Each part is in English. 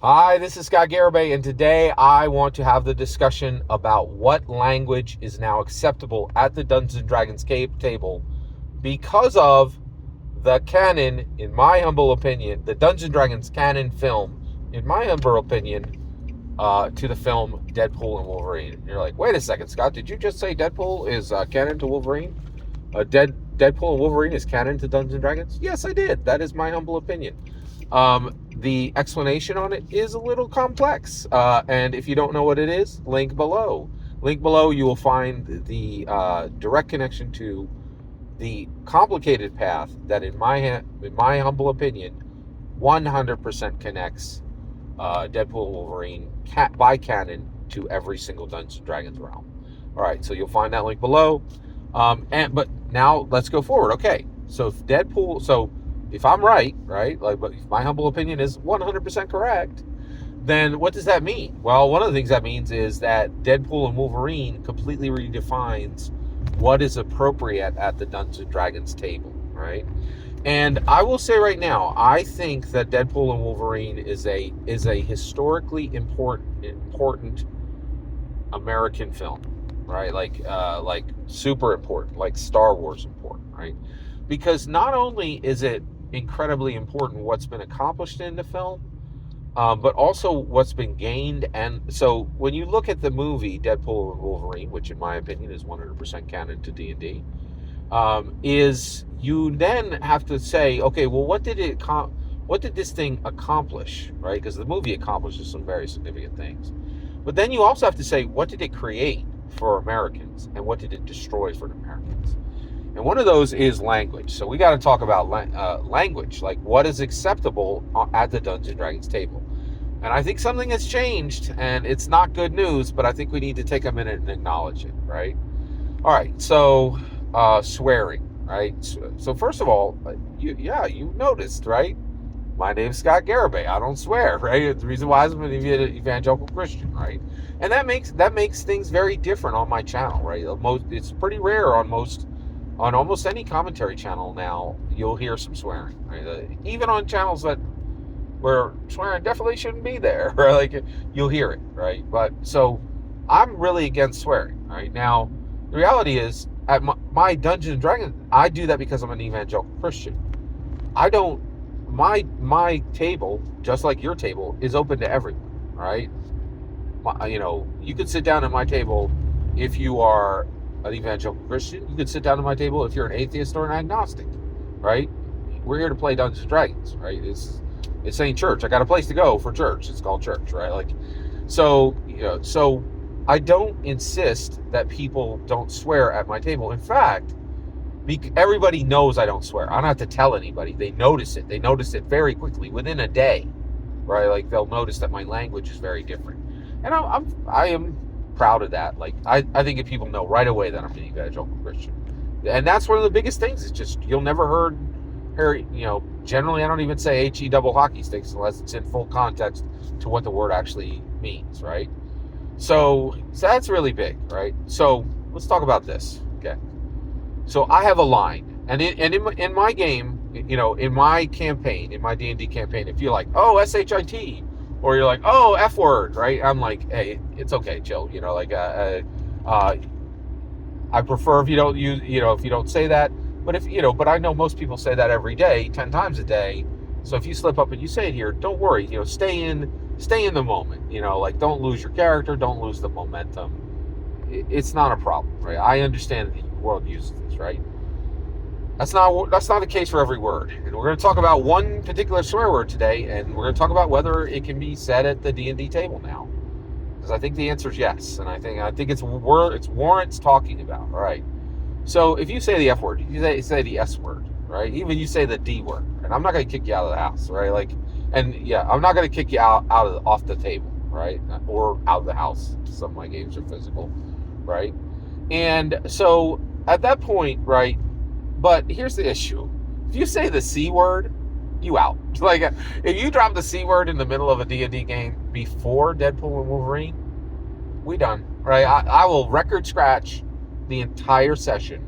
Hi, this is Scott Garibay, and today I want to have the discussion about what language is now acceptable at the Dungeons and Dragons table because of the canon, in my humble opinion, the Dungeons and Dragons canon film, in my humble opinion, to the film Deadpool and Wolverine. And you're like, wait a second, Scott, did you just say Deadpool is canon to Wolverine? Deadpool and Wolverine is canon to Dungeons and Dragons? Yes, I did. That is my humble opinion. The explanation on it is a little complex, and if you don't know what it is, link below. Link below, you will find the direct connection to the complicated path that, in my humble opinion, 100% connects Deadpool and Wolverine by canon to every single Dungeons and Dragons realm. All right, so you'll find that link below. But now let's go forward. Okay, so if I'm right, but if my humble opinion is 100% correct, then what does that mean? Well, one of the things that means is that Deadpool and Wolverine completely redefines what is appropriate at the Dungeons and Dragons table, right? And I will say right now, I think that Deadpool and Wolverine is a historically important American film, right? Like super important, like Star Wars important, right? Because not only is it incredibly important what's been accomplished in the film, but also what's been gained. And so when you look at the movie Deadpool and Wolverine, which in my opinion is 100% canon to D&D, is you then have to say, okay, well, what did this thing accomplish, right? Because the movie accomplishes some very significant things. But then you also have to say, what did it create for Americans, and what did it destroy for Americans? And one of those is language. So we got to talk about language, like what is acceptable at the Dungeons and Dragons table. And I think something has changed, and it's not good news, but I think we need to take a minute and acknowledge it, right? All right, so swearing, right? So first of all, you noticed, right? My name's Scott Garibay. I don't swear, right? The reason why I'm an evangelical Christian, right? And that makes things very different on my channel, right? It's pretty rare on almost any commentary channel now. You'll hear some swearing, right? Even on channels where swearing definitely shouldn't be there, right? Like you'll hear it, right? But so I'm really against swearing, right? Now the reality is at my Dungeons and Dragons, I do that because I'm an evangelical Christian. I don't. My table, just like your table, is open to everyone, right? You could sit down at my table if you are an evangelical Christian. You could sit down at my table if you're an atheist or an agnostic, right? We're here to play Dungeons and Dragons, right? It's saying church. I got a place to go for church. It's called church, right? So I don't insist that people don't swear at my table. In fact, everybody knows I don't swear. I don't have to tell anybody. They notice it. They notice it very quickly, within a day, right? Like they'll notice that my language is very different, and I am proud of that. Like I think if people know right away that I'm an evangelical Christian, and that's one of the biggest things. It's just you'll never hear. Generally I don't even say HE double hockey sticks unless it's in full context to what the word actually means, right? So that's really big, right? So let's talk about this, okay? So I have a line, and in my game, in my campaign, in my D&D campaign, if you're like, oh, SHIT, or you're like, oh, F word, right? I'm like, hey, it's okay, chill. I prefer if you don't use, if you don't say that. But but I know most people say that every day, 10 times a day. So if you slip up and you say it here, don't worry. Stay in the moment. Don't lose your character, don't lose the momentum. It's not a problem, right? I understand that the world uses this, right? That's not the case for every word. And we're going to talk about one particular swear word today, and we're going to talk about whether it can be said at the D&D table now. Because I think the answer is yes, and I think it's warrants talking about. All right. So if you say the F word, you say the S word, right? Even you say the D word, and I'm not going to kick you out of the house, right? I'm not going to kick you off the table, right? Or out of the house. Some of my games are physical, right? And so at that point, right? But here's the issue: if you say the C word, you out. Like if you drop the C word in the middle of a D&D game before Deadpool and Wolverine, we done, right? I will record scratch the entire session.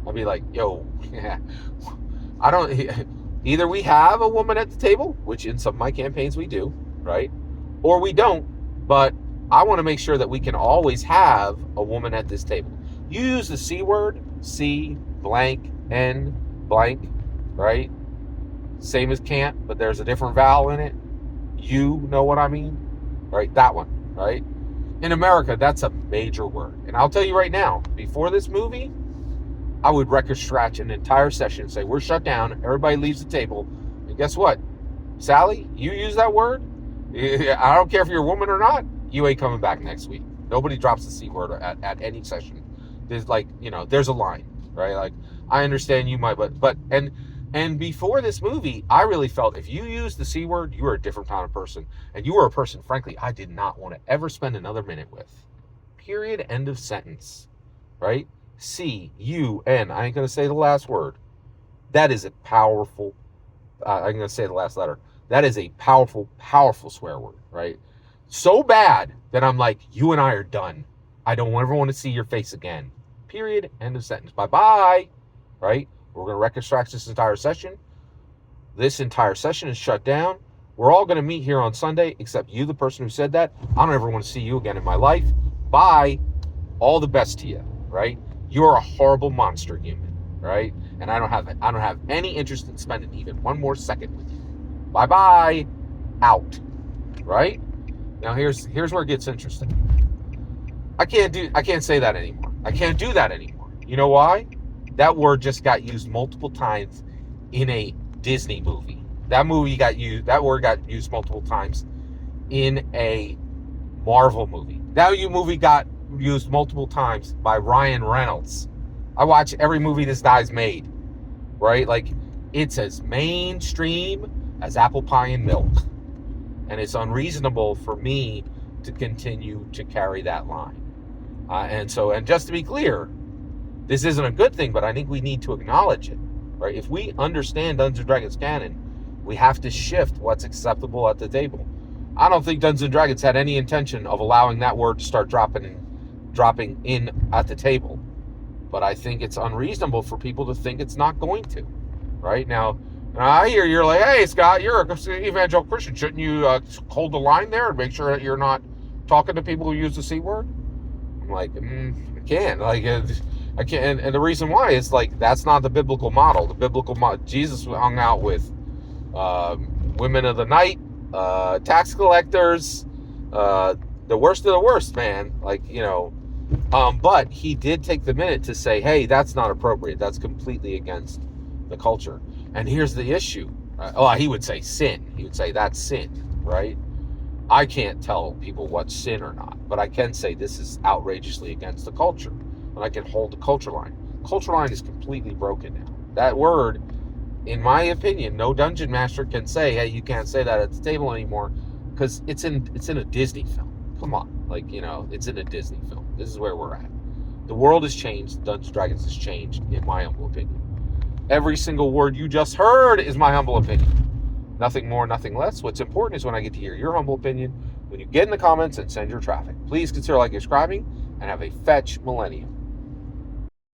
I'll be like, yo, I don't. Either we have a woman at the table, which in some of my campaigns we do, right? or we don't, but I want to make sure that we can always have a woman at this table. You use the C word, C blank, N blank, right? Same as can't, but there's a different vowel in it. You know what I mean? Right? That one, right? In America, that's a major word. And I'll tell you right now, before this movie, I would record scratch an entire session and say, we're shut down, everybody leaves the table. And guess what? Sally, you use that word? I don't care if you're a woman or not, you ain't coming back next week. Nobody drops the C word at any session. There's there's a line, right? Like, I understand you might, but and before this movie, I really felt if you use the C word, you were a different kind of person. And you were a person, frankly, I did not want to ever spend another minute with. Period, end of sentence, right? C-U-N, I ain't going to say the last word. That is a powerful, I'm going to say the last letter. That is a powerful, powerful swear word, right? So bad that I'm like, you and I are done. I don't ever want to see your face again. Period, end of sentence. Bye-bye, right? We're going to record scratch this entire session. This entire session is shut down. We're all going to meet here on Sunday, except you, the person who said that. I don't ever want to see you again in my life. Bye. All the best to you, right? You're a horrible monster human, right? And I don't have any interest in spending even one more second with you. Bye-bye. Out. Right? Now here's where it gets interesting. I can't say that anymore. I can't do that anymore. You know why? That word just got used multiple times in a Disney movie. That word got used multiple times in a Marvel movie. That movie got used multiple times by Ryan Reynolds. I watch every movie this guy's made, right? Like, it's as mainstream as apple pie and milk. And it's unreasonable for me to continue to carry that line. And just to be clear, this isn't a good thing, but I think we need to acknowledge it, right? If we understand Dungeons & Dragons canon, we have to shift what's acceptable at the table. I don't think Dungeons & Dragons had any intention of allowing that word to start dropping in at the table. But I think it's unreasonable for people to think it's not going to, right? Now, I hear you're like, hey, Scott, you're an evangelical Christian. Shouldn't you hold the line there and make sure that you're not talking to people who use the C word? I'm like, I can't. I can't. And the reason why is, like, that's not the biblical model. The biblical model, Jesus hung out with women of the night, tax collectors, the worst of the worst, man. But he did take the minute to say, hey, that's not appropriate. That's completely against the culture. And here's the issue. He would say sin. He would say that's sin, right? I can't tell people what's sin or not, but I can say this is outrageously against the culture. And I can hold the culture line. Culture line is completely broken now. That word, in my opinion, no dungeon master can say, hey, you can't say that at the table anymore, because it's in a Disney film. Come on. It's in a Disney film. This is where we're at. The world has changed. Dungeons & Dragons has changed, in my humble opinion. Every single word you just heard is my humble opinion. Nothing more, nothing less. What's important is when I get to hear your humble opinion, when you get in the comments and send your traffic. Please consider liking and subscribing, and have a fetch millennium.